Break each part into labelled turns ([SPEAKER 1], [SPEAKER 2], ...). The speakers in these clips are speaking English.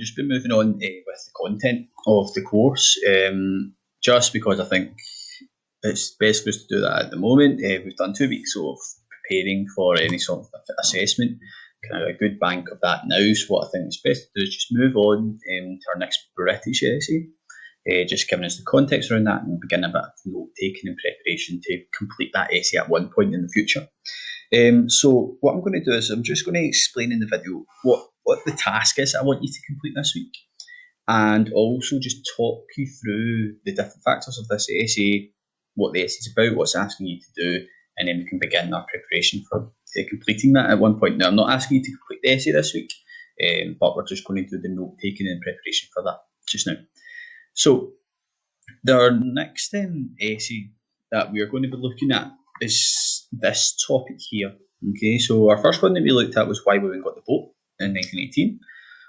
[SPEAKER 1] Just been moving on with the content of the course, just because I think it's best for us to do that at the moment. We've done 2 weeks of preparing for any sort of assessment, kind of a good bank of that now. So what I think is best to do is just move on to our next British essay, just giving us the context around that and begin a bit of note taking in preparation to complete that essay at one point in the future. So what I'm going to do is I'm just going to explain in the video what the task is I want you to complete this week, and also just talk you through the different factors of this essay, what the essay is about, what's asking you to do, and then we can begin our preparation for completing that at one point. Now, I'm not asking you to complete the essay this week, but we're just going to do the note taking in preparation for that just now. So the next essay that we are going to be looking at is this topic here. Okay, so our first one that we looked at was why women got the vote in 1918.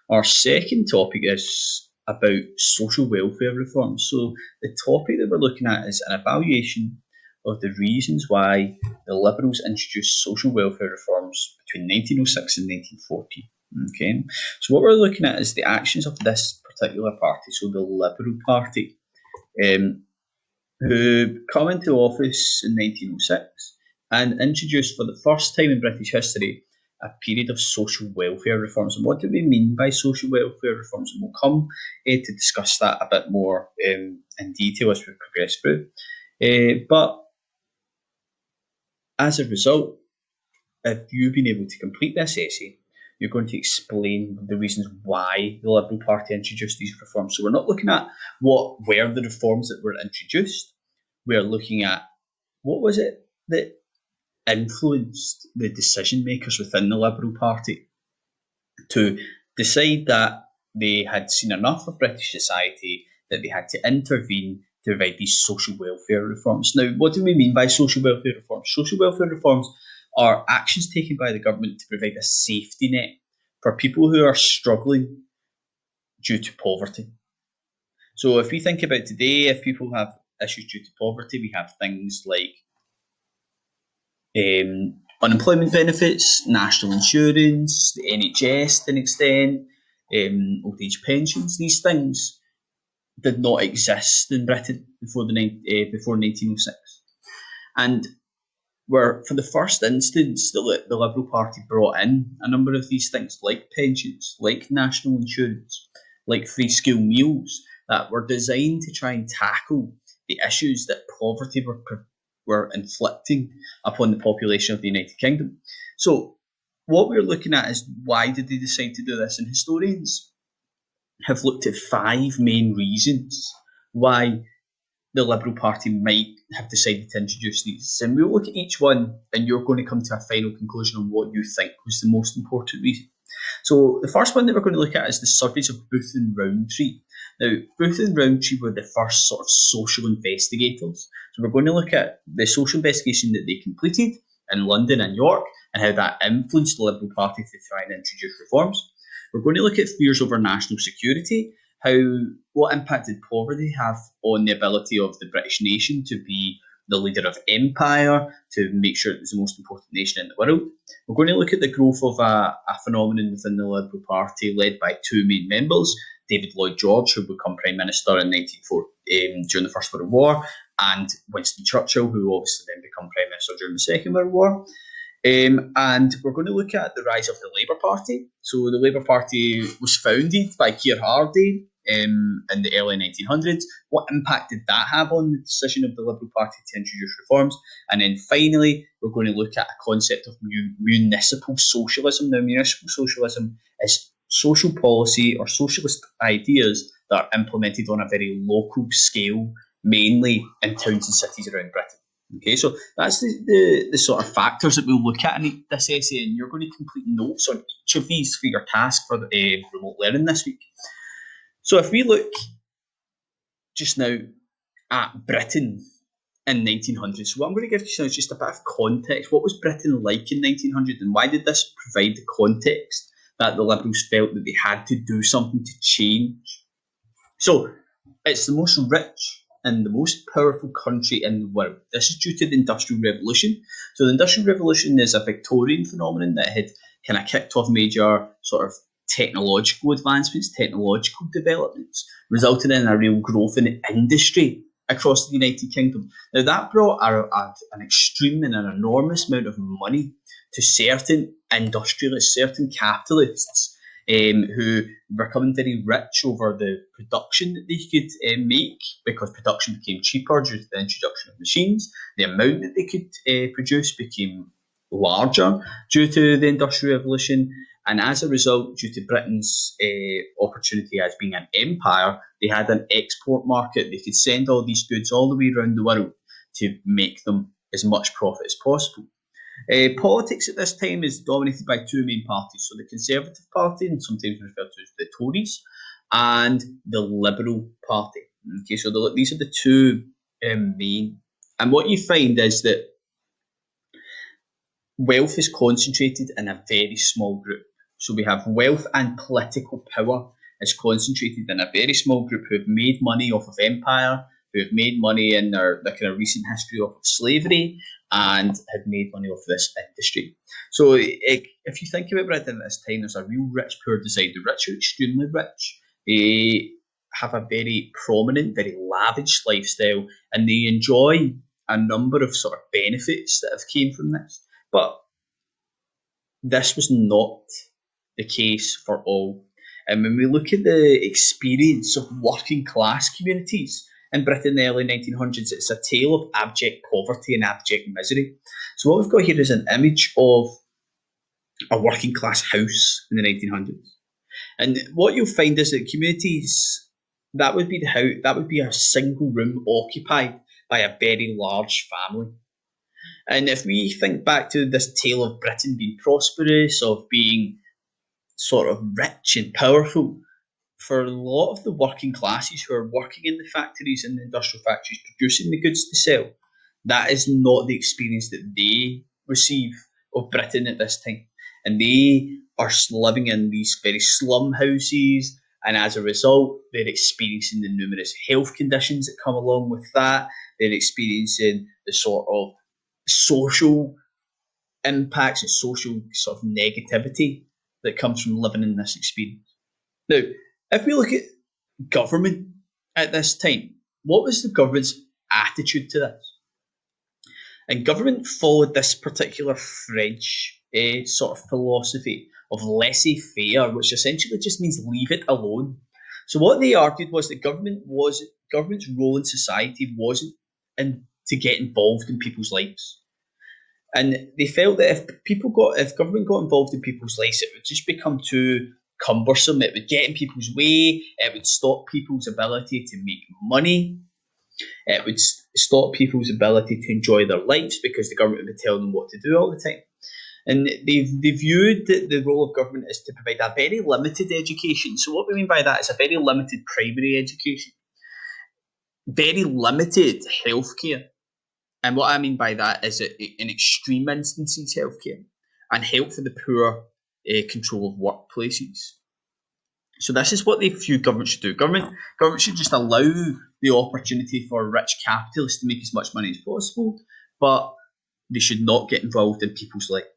[SPEAKER 1] Our second topic is about social welfare reforms. So the topic that we're looking at is an evaluation of the reasons why the Liberals introduced social welfare reforms between 1906 and 1940. Okay, so what we're looking at is the actions of this particular party, so the Liberal Party, who come into office in 1906 and introduced for the first time in British history a period of social welfare reforms. And what do we mean by social welfare reforms? And we'll come to discuss that a bit more in detail as we progress through. But as a result, if you've been able to complete this essay, you're going to explain the reasons why the Liberal Party introduced these reforms. So we're not looking at what were the reforms that were introduced. We're looking at what was it that influenced the decision makers within the Liberal Party to decide that they had seen enough of British society that they had to intervene to provide these social welfare reforms. Now, what do we mean by social welfare reforms? Social welfare reforms are actions taken by the government to provide a safety net for people who are struggling due to poverty. So if we think about today, if people have issues due to poverty, we have things like unemployment benefits, national insurance, the NHS to an extent, old age pensions. These things did not exist in Britain before 1906, and were, for the first instance, the Liberal Party brought in a number of these things, like pensions, like national insurance, like free school meals, that were designed to try and tackle the issues that poverty were inflicting upon the population of the United Kingdom. So what we're looking at is why did they decide to do this? And historians have looked at 5 main reasons why the Liberal Party might have decided to introduce these. And we'll look at each one, and you're going to come to a final conclusion on what you think was the most important reason. So the first one that we're going to look at is the surveys of Booth and Rowntree. Now, Booth and Rowntree were the first sort of social investigators. So we're going to look at the social investigation that they completed in London and York and how that influenced the Liberal Party to try and introduce reforms. We're going to look at fears over national security, what impact did poverty have on the ability of the British nation to be the leader of empire, to make sure it was the most important nation in the world. We're going to look at the growth of a phenomenon within the Liberal Party led by 2 main members, David Lloyd George, who would become Prime Minister in 1940 during the First World War, and Winston Churchill, who obviously then became Prime Minister during the Second World War. And we're going to look at the rise of the Labour Party. So the Labour Party was founded by Keir Hardie in the early 1900s. What impact did that have on the decision of the Liberal Party to introduce reforms? And then finally, we're going to look at a concept of municipal socialism. Now, municipal socialism is social policy or socialist ideas that are implemented on a very local scale, mainly in towns and cities around Britain. Okay, so that's the sort of factors that we'll look at in this essay, and you're going to complete notes on each of these for your task for the remote learning this week. So if we look just now at Britain in 1900, so what I'm going to give you now is just a bit of context. What was Britain like in 1900, and why did this provide the context that the Liberals felt that they had to do something to change? So it's the most rich and the most powerful country in the world. This is due to the Industrial Revolution. So the Industrial Revolution is a Victorian phenomenon that had kind of kicked off major sort of technological advancements, technological developments, resulting in a real growth in industry across the United Kingdom. Now, that brought an extreme and an enormous amount of money to certain industrialists, certain capitalists, who were becoming very rich over the production that they could make, because production became cheaper due to the introduction of machines. The amount that they could produce became larger due to the Industrial Revolution. And as a result, due to Britain's opportunity as being an empire, they had an export market. They could send all these goods all the way around the world to make them as much profit as possible. Politics at this time is dominated by two main parties. So the Conservative Party, and sometimes referred to as the Tories, and the Liberal Party. Okay, so these are the two main. And what you find is that wealth is concentrated in a very small group. So we have wealth and political power is concentrated in a very small group who have made money off of empire, who have made money in their kind of recent history of slavery, and had made money off this industry. So if you think about Britain at this time, there's a real rich-poor divide. The rich are extremely rich. They have a very prominent, very lavish lifestyle, and they enjoy a number of sort of benefits that have came from this. But this was not the case for all. And when we look at the experience of working class communities in Britain in the early 1900s, it's a tale of abject poverty and abject misery. So what we've got here is an image of a working class house in the 1900s. And what you'll find is that communities, that would be the house, that would be a single room occupied by a very large family. And if we think back to this tale of Britain being prosperous, of being sort of rich and powerful, for a lot of the working classes who are working in the factories and the industrial factories producing the goods to sell, that is not the experience that they receive of Britain at this time. And they are living in these very slum houses, and as a result, they're experiencing the numerous health conditions that come along with that. They're experiencing the sort of social impacts and social sort of negativity that comes from living in this experience. Now, if we look at government at this time, what was the government's attitude to this? And government followed this particular French sort of philosophy of laissez-faire, which essentially just means leave it alone. So what they argued was that government's role in society wasn't to get involved in people's lives. And they felt that if government got involved in people's lives, it would just become too cumbersome. It would get in people's way. It would stop people's ability to make money. It would stop people's ability to enjoy their lives because the government would tell them what to do all the time. And they viewed the role of government as to provide a very limited education. So what we mean by that is a very limited primary education, very limited healthcare. And what I mean by that is that in extreme instances, healthcare, and help for the poor, control of workplaces. So this is what they view government should do. Government should just allow the opportunity for rich capitalists to make as much money as possible, but they should not get involved in people's lives.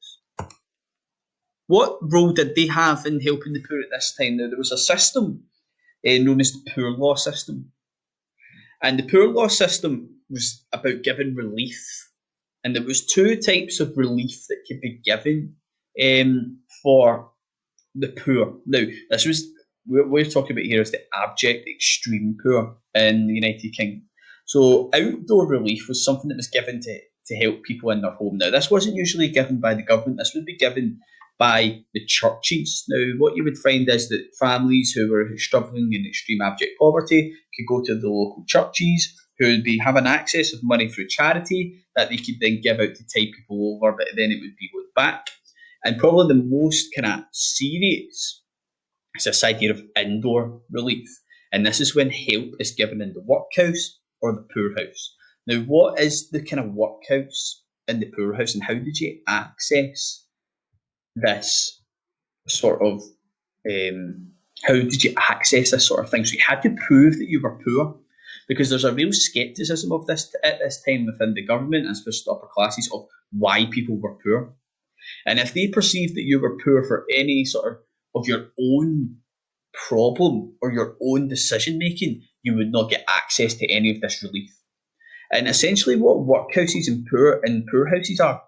[SPEAKER 1] What role did they have in helping the poor at this time? Now, there was a system known as the Poor Law System. And the Poor Law System was about giving relief. And there was two types of relief that could be given for the poor. Now, this was what we're talking about here is the abject extreme poor in the United Kingdom. So outdoor relief was something that was given to help people in their home. Now, this wasn't usually given by the government. This would be given by the churches. Now, what you would find is that families who were struggling in extreme abject poverty could go to the local churches, who would be having access of money through charity that they could then give out to tide people over, but then it would be looked back. And probably the most kind of serious is this idea of indoor relief. And this is when help is given in the workhouse or the poorhouse. Now, what is the kind of workhouse and the poorhouse, and how did you access this sort of, how did you access this sort of thing? So you had to prove that you were poor, because there's a real scepticism of this at this time within the government and especially upper classes of why people were poor. And if they perceived that you were poor for any sort of of your own problem or your own decision making, you would not get access to any of this relief. And essentially, what workhouses and poorhouses are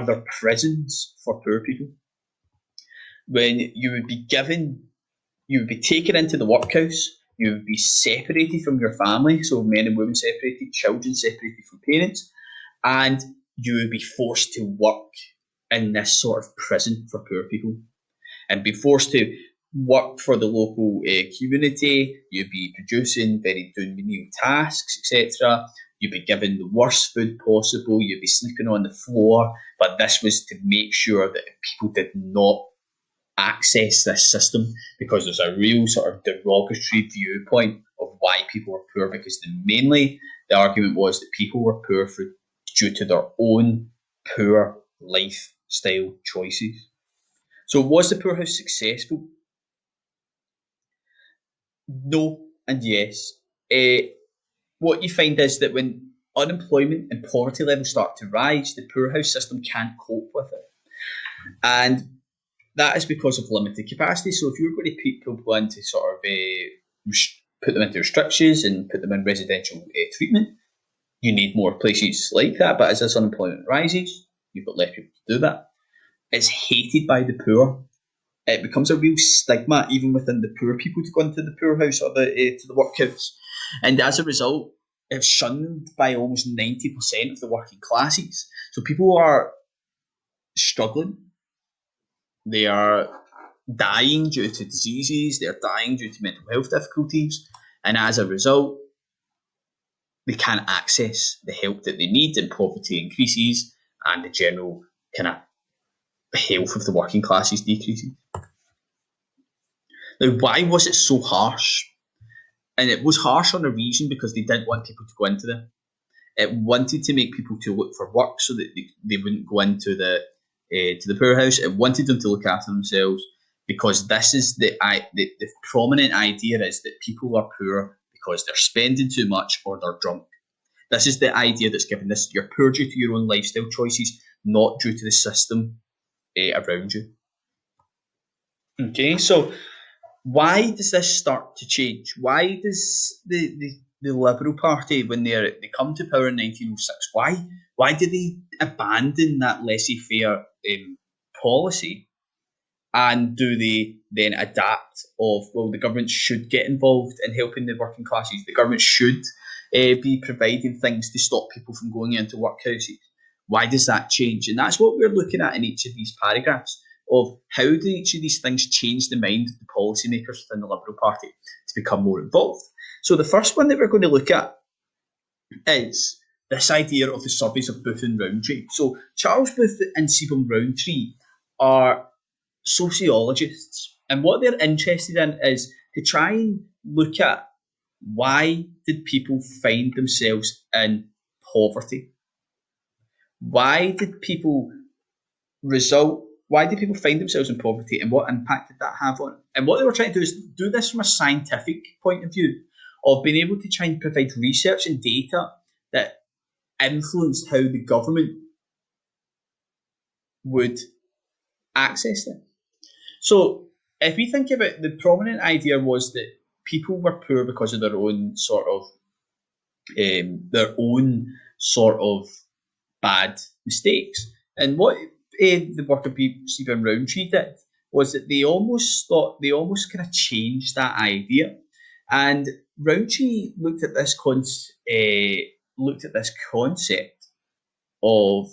[SPEAKER 1] their prisons for poor people. When you would be taken into the workhouse, you would be separated from your family, so men and women separated, children separated from parents, and you would be forced to work in this sort of prison for poor people and be forced to work for the local community. You'd be producing very doing menial tasks, etc. You'd be given the worst food possible. You'd be sleeping on the floor. But this was to make sure that people did not access this system, because there's a real sort of derogatory viewpoint of why people were poor, because mainly the argument was that people were poor due to their own poor lifestyle choices. So was the poorhouse successful? No and yes. What you find is that when unemployment and poverty levels start to rise, the poorhouse system can't cope with it. And that is because of limited capacity. So if you're going to put people into sort of put them into restrictions and put them in residential treatment, you need more places like that. But as this unemployment rises, you've got less people to do that. It's hated by the poor. It becomes a real stigma even within the poor people to go into the poorhouse or to the workhouse. And as a result, it's shunned by almost 90% of the working classes. So people are struggling. They are dying due to diseases. They're dying due to mental health difficulties. And as a result, they can't access the help that they need, and poverty increases, and the general kind of health of the working classes decreases. Now, why was it so harsh? And it was harsh on a reason, because they didn't want people to go into them. It wanted to make people to look for work so that they wouldn't go into the poorhouse. It wanted them to look after themselves, because this is the prominent idea is that people are poor because they're spending too much or they're drunk. This is the idea that's given. This: you're poor due to your own lifestyle choices, not due to the system around you. Okay, so why does this start to change? Why does the Liberal Party, when they come to power in 1906, why do they abandon that laissez-faire policy, and do they then adapt of, well, the government should get involved in helping the working classes, the government should be providing things to stop people from going into workhouses? Why does that change? And that's what we're looking at in each of these paragraphs, of how do each of these things change the mind of the policymakers within the Liberal Party to become more involved. So the first one that we're going to look at is this idea of the surveys of Booth and Rowntree. So Charles Booth and Sebum Rowntree are sociologists, and what they're interested in is to try and look at why did people find themselves in poverty? Why did people find themselves in poverty, and what impact did that have on it? And what they were trying to do is do this from a scientific point of view, of being able to try and provide research and data that influenced how the government would access them. So if we think about, the prominent idea was that people were poor because of their own sort of bad mistakes. And what the work of Sebum Rowntree did was that they almost kind of changed that idea. And Rowntree looked at this concept of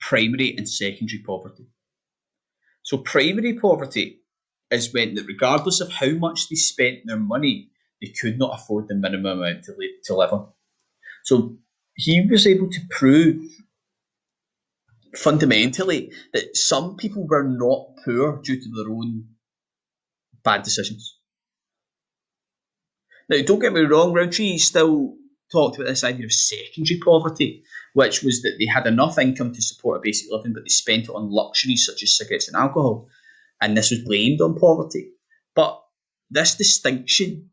[SPEAKER 1] primary and secondary poverty. So primary poverty is meant that regardless of how much they spent their money, they could not afford the minimum amount to live on. So he was able to prove fundamentally that some people were not poor due to their own bad decisions. Now, don't get me wrong, Rowntree still talked about this idea of secondary poverty, which was that they had enough income to support a basic living, but they spent it on luxuries such as cigarettes and alcohol, and this was blamed on poverty. But this distinction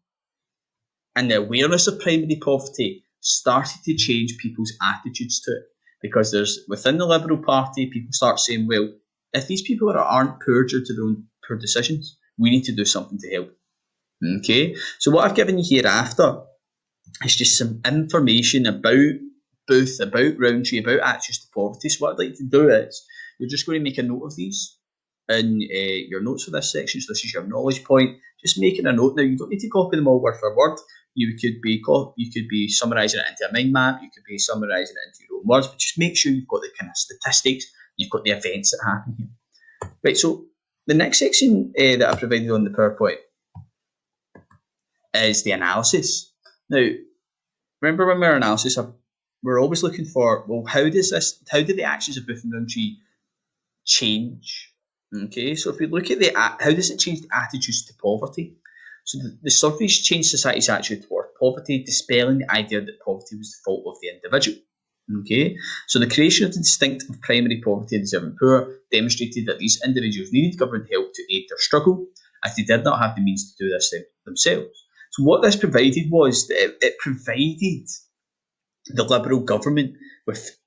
[SPEAKER 1] and the awareness of primary poverty started to change people's attitudes to it, because there's, within the Liberal Party, people start saying, well, if these people aren't poor due to their own poor decisions, We need to do something to help. Okay, so what I've given you here after is just some information about Booth, about Rowntree, about Attitudes to Poverty. So what I'd like to do is, you're just going to make a note of these in your notes for this section. So this is your knowledge point. Just making a note. Now, you don't need to copy them all word for word. You could be summarising it into a mind map. You could be summarising it into your own words. But just make sure you've got the kind of statistics. You've got the events that happen here. Right. So the next section that I provided on the PowerPoint is the analysis. Now, remember when we're analysis, we're always looking for, well, how do the actions of Booth and Rowntree change? Okay, so if we look at how does it change the attitudes to poverty? So the surveys change society's attitude toward poverty, dispelling the idea that poverty was the fault of the individual. Okay, so the creation of the distinct of primary poverty and deserving poor demonstrated that these individuals needed government help to aid their struggle, as they did not have the means to do this themselves. So what this provided was that it provided the Liberal government with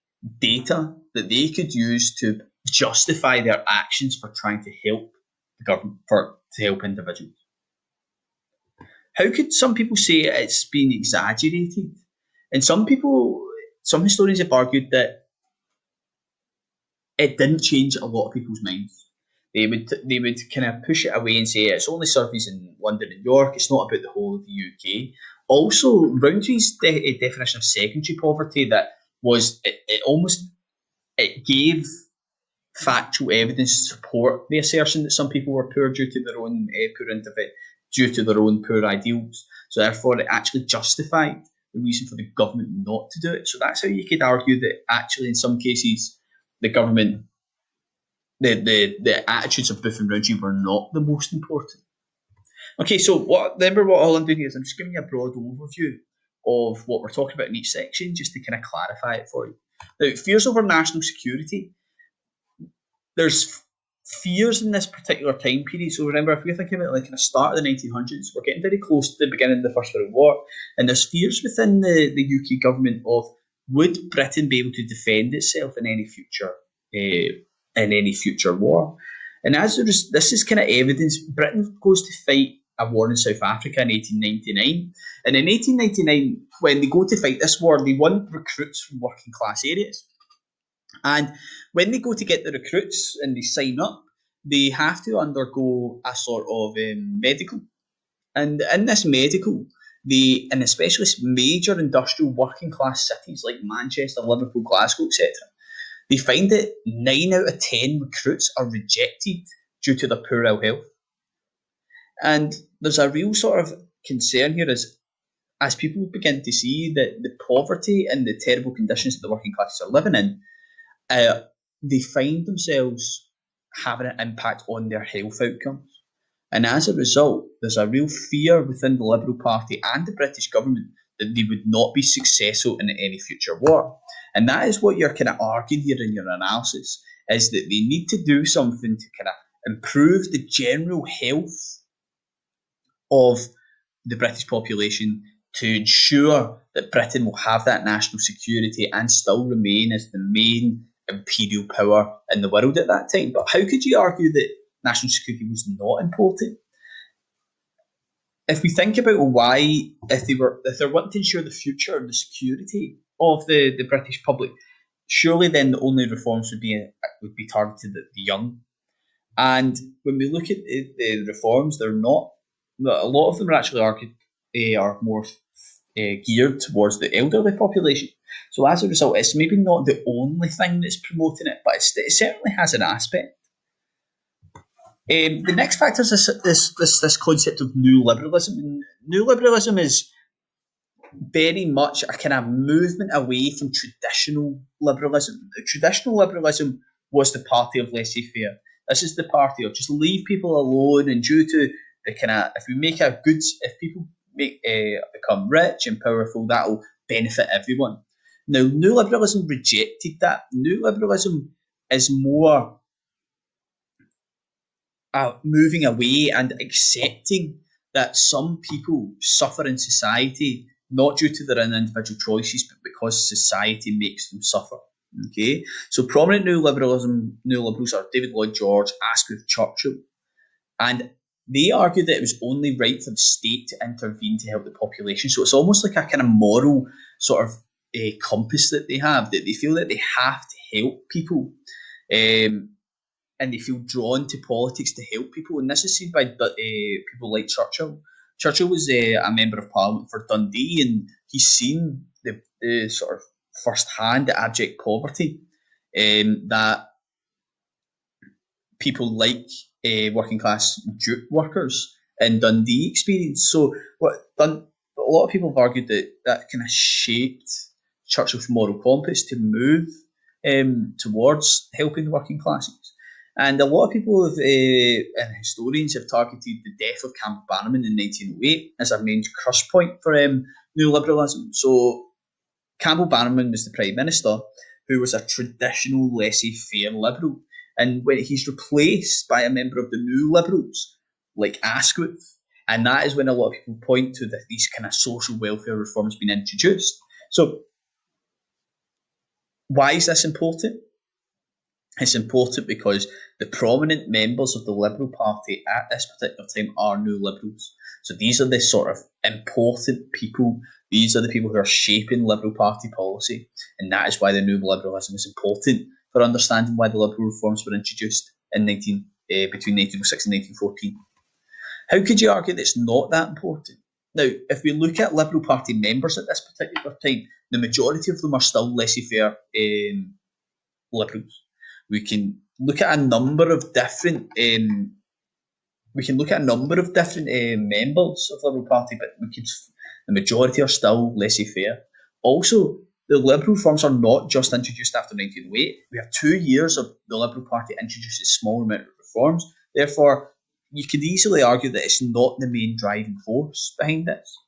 [SPEAKER 1] data that they could use to justify their actions for trying to help the government, to help individuals. How could some people say it's been exaggerated? And some historians have argued that it didn't change a lot of people's minds. They would kind of push it away and say it's only surveys in London and York. It's not about the whole of the UK. Also, Rowntree's definition of secondary poverty that was it gave factual evidence to support the assertion that some people were poor due to their own due to their own poor ideals. So therefore, it actually justified the reason for the government not to do it. So that's how you could argue that actually, in some cases, the government, the attitudes of Booth and Rowntree were not the most important. Okay, so remember what all I'm doing is I'm just giving you a broad overview of what we're talking about in each section, just to kind of clarify it for you. Now, fears over national security. There's fears in this particular time period. So remember, if we're thinking about like in the start of the 1900s, we're getting very close to the beginning of the First World War, and there's fears within the UK government of, would Britain be able to defend itself in any future war? And as this is kind of evidence, Britain goes to fight a war in South Africa in 1899. And in 1899, when they go to fight this war, they want recruits from working class areas. And when they go to get the recruits and they sign up, they have to undergo a sort of medical. And in this medical, and especially major industrial working class cities like Manchester, Liverpool, Glasgow, etc., they find that 9 out of 10 recruits are rejected due to their poor ill health. And there's a real sort of concern here as people begin to see that the poverty and the terrible conditions that the working classes are living in, they find themselves having an impact on their health outcomes. And as a result, there's a real fear within the Liberal Party and the British government that they would not be successful in any future war. And that is what you're kind of arguing here in your analysis, is that they need to do something to kind of improve the general health of the British population to ensure that Britain will have that national security and still remain as the main imperial power in the world at that time. But how could you argue that national security was not important? If we think about why, if they're wanting to ensure the future and the security of the British public, surely then the only reforms would be targeted at the young. And when we look at the reforms, they're not. A lot of them are actually are more geared towards the elderly population. So as a result, it's maybe not the only thing that's promoting it, but it certainly has an aspect. The next factor is this concept of new liberalism. And new liberalism is very much a kind of movement away from traditional liberalism. Traditional liberalism was the party of laissez-faire. This is the party of just leave people alone, and due to the kind of, if people become rich and powerful, that'll benefit everyone. Now, new liberalism rejected that. New liberalism is more moving away and accepting that some people suffer in society not due to their own individual choices, but because society makes them suffer. Okay, so prominent new liberals are David Lloyd George, Asquith, Churchill, and they argued that it was only right for the state to intervene to help the population. So it's almost like a kind of moral sort of compass that they have, that they feel that they have to help people. And they feel drawn to politics to help people. And this is seen by people like Churchill. Churchill was a member of Parliament for Dundee, and he's seen the sort of first-hand abject poverty that people like working class jute workers in Dundee experience. So a lot of people have argued that kind of shaped Churchill's moral compass to move towards helping the working classes. And a lot of people and historians have targeted the death of Campbell Bannerman in 1908 as a main crush point for new liberalism. So Campbell Bannerman was the Prime Minister, who was a traditional laissez-faire Liberal. And when he's replaced by a member of the New Liberals, like Asquith, and that is when a lot of people point to these kind of social welfare reforms being introduced. So why is this important? It's important because the prominent members of the Liberal Party at this particular time are New Liberals. So these are the sort of important people. These are the people who are shaping Liberal Party policy. And that is why the New Liberalism is important for understanding why the Liberal reforms were introduced in between 1906 and 1914. How could you argue that it's not that important? Now, if we look at Liberal Party members at this particular time, the majority of them are still laissez-faire Liberals. We can look at a number of different members of the Liberal Party, but the majority are still laissez-faire. Also, the Liberal reforms are not just introduced after 1908. We have 2 years of the Liberal Party introducing a small amount of reforms. Therefore, you could easily argue that it's not the main driving force behind this.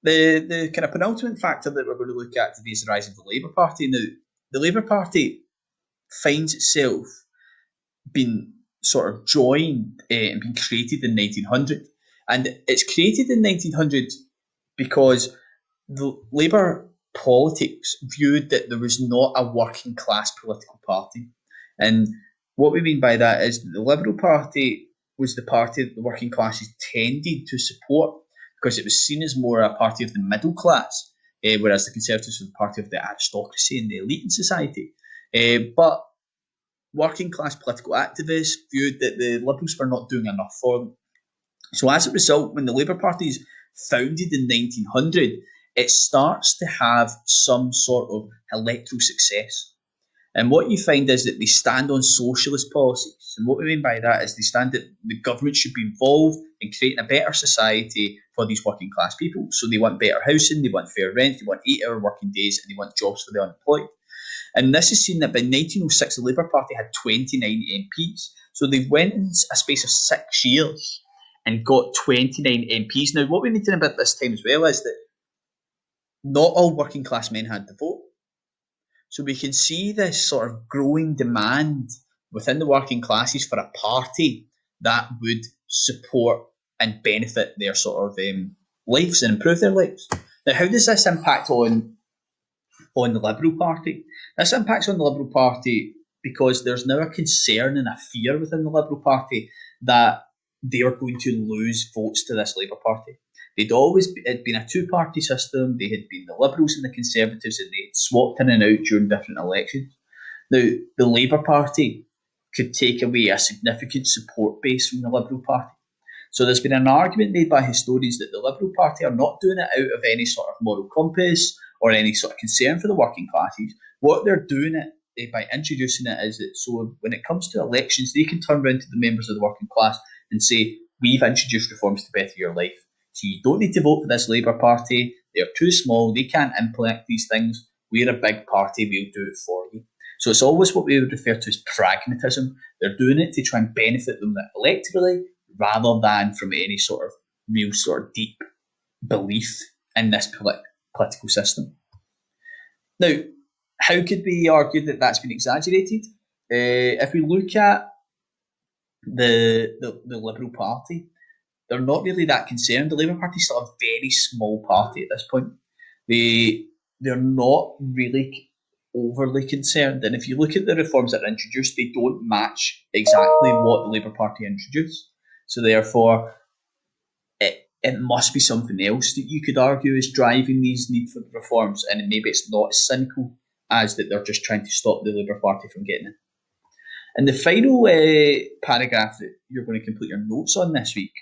[SPEAKER 1] The kind of penultimate factor that we're going to look at today is the rise of the Labour Party. Now, the Labour Party finds itself being sort of joined and being created in 1900. And it's created in 1900 because the Labour politics viewed that there was not a working class political party. And what we mean by that is that the Liberal Party was the party that the working classes tended to support because it was seen as more a party of the middle class, whereas the Conservatives were the party of the aristocracy and the elite in society. But working class political activists viewed that the Liberals were not doing enough for them. So as a result, when the Labour Party is founded in 1900, it starts to have some sort of electoral success. And what you find is that they stand on socialist policies. And what we mean by that is they stand that the government should be involved in creating a better society for these working class people. So they want better housing, they want fair rent, they want 8-hour working days, and they want jobs for the unemployed. And this is seen that by 1906, the Labour Party had 29 MPs. So they went in a space of 6 years and got 29 MPs. Now, what we need to know about this time as well is that not all working class men had the vote. So we can see this sort of growing demand within the working classes for a party that would support and benefit their sort of lives and improve their lives. Now, how does this impact on the Liberal Party? This impacts on the Liberal Party because there's now a concern and a fear within the Liberal Party that they are going to lose votes to this Labour Party. It'd been a two-party system. They had been the Liberals and the Conservatives, and they had swapped in and out during different elections. Now, the Labour Party could take away a significant support base from the Liberal Party. So there's been an argument made by historians that the Liberal Party are not doing it out of any sort of moral compass or any sort of concern for the working classes. What they're doing it by introducing it is that so when it comes to elections, they can turn around to the members of the working class and say, we've introduced reforms to better your life. So you don't need to vote for this Labour Party. They're too small. They can't implement these things. We're a big party. We'll do it for you. So it's always what we would refer to as pragmatism. They're doing it to try and benefit them electorally rather than from any sort of real sort of deep belief in this political system. Now, how could we argue that that's been exaggerated? If we look at the Liberal Party, they're not really that concerned. The Labour Party is still a very small party at this point. They're not really overly concerned. And if you look at the reforms that are introduced, they don't match exactly what the Labour Party introduced. So therefore, it must be something else that you could argue is driving these need for reforms, and maybe it's not as cynical as that they're just trying to stop the Labour Party from getting in. And the final paragraph that you're going to complete your notes on this week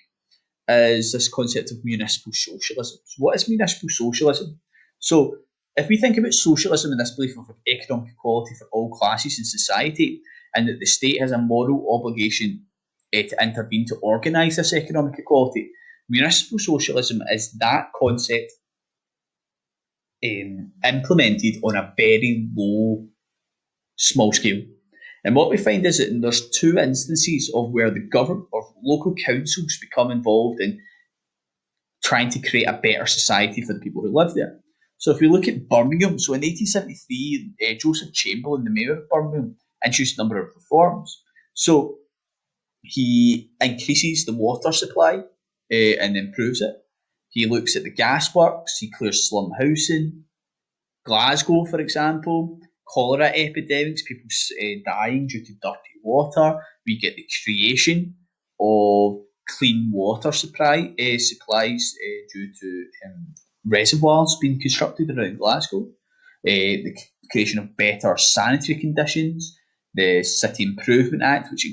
[SPEAKER 1] is this concept of municipal socialism. So what is municipal socialism? So if we think about socialism and this belief of economic equality for all classes in society, and that the state has a moral obligation to intervene to organise this economic equality, municipal socialism is that concept implemented on a very low, small scale. And what we find is that there's two instances of where the government or local councils become involved in trying to create a better society for the people who live there. So if we look at Birmingham, so in 1873, Joseph Chamberlain, the mayor of Birmingham, introduced a number of reforms. So he increases the water supply and improves it. He looks at the gasworks, he clears slum housing. Glasgow, for example, cholera epidemics, people dying due to dirty water. We get the creation of clean water supplies due to reservoirs being constructed around Glasgow. The creation of better sanitary conditions. The City Improvement Act, which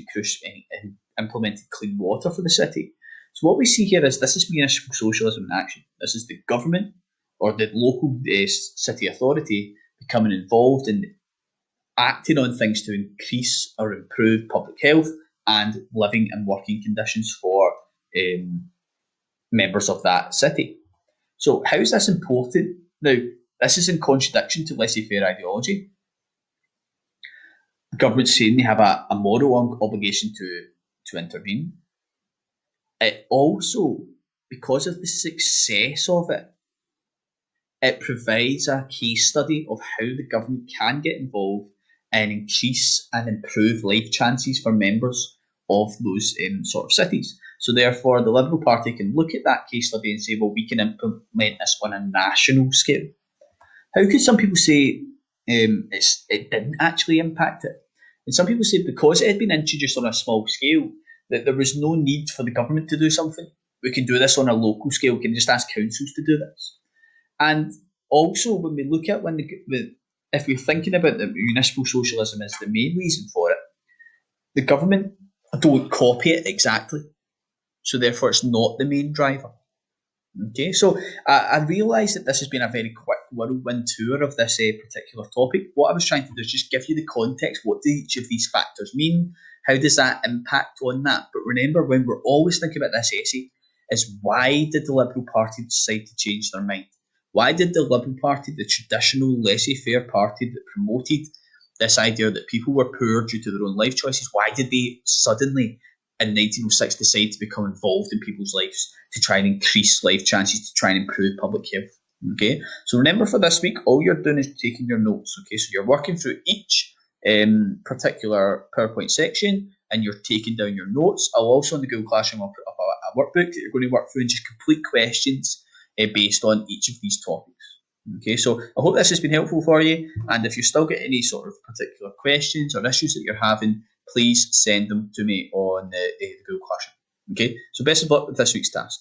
[SPEAKER 1] implemented clean water for the city. So what we see here is this is municipal socialism in action. This is the government or the local city authority becoming involved in acting on things to increase or improve public health and living and working conditions for members of that city. So how is this important? Now, this is in contradiction to laissez-faire ideology. The government's saying they have a moral obligation to intervene. It also, because of the success of it, it provides a case study of how the government can get involved and increase and improve life chances for members of those sort of cities. So therefore, the Liberal Party can look at that case study and say, well, we can implement this on a national scale. How could some people say it didn't actually impact it? And some people say because it had been introduced on a small scale, that there was no need for the government to do something. We can do this on a local scale. We can just ask councils to do this. And also, when we look at if we're thinking about the municipal socialism as the main reason for it, the government don't copy it exactly. So therefore, it's not the main driver. Okay, so I realise that this has been a very quick whirlwind tour of this particular topic. What I was trying to do is just give you the context. What do each of these factors mean? How does that impact on that? But remember, when we're always thinking about this essay, is why did the Liberal Party decide to change their mind? Why did the Liberal Party, the traditional laissez-faire party that promoted this idea that people were poor due to their own life choices, why did they suddenly in 1906 decide to become involved in people's lives to try and increase life chances, to try and improve public health? Okay, so remember for this week, all you're doing is taking your notes. Okay, so you're working through each particular PowerPoint section and you're taking down your notes. I'll also in the Google Classroom I'll put up a workbook that you're going to work through and just complete questions based on each of these topics. Okay, so I hope this has been helpful for you, and if you still get any sort of particular questions or issues that you're having, please send them to me on the Google Classroom. Okay, so best of luck with this week's task.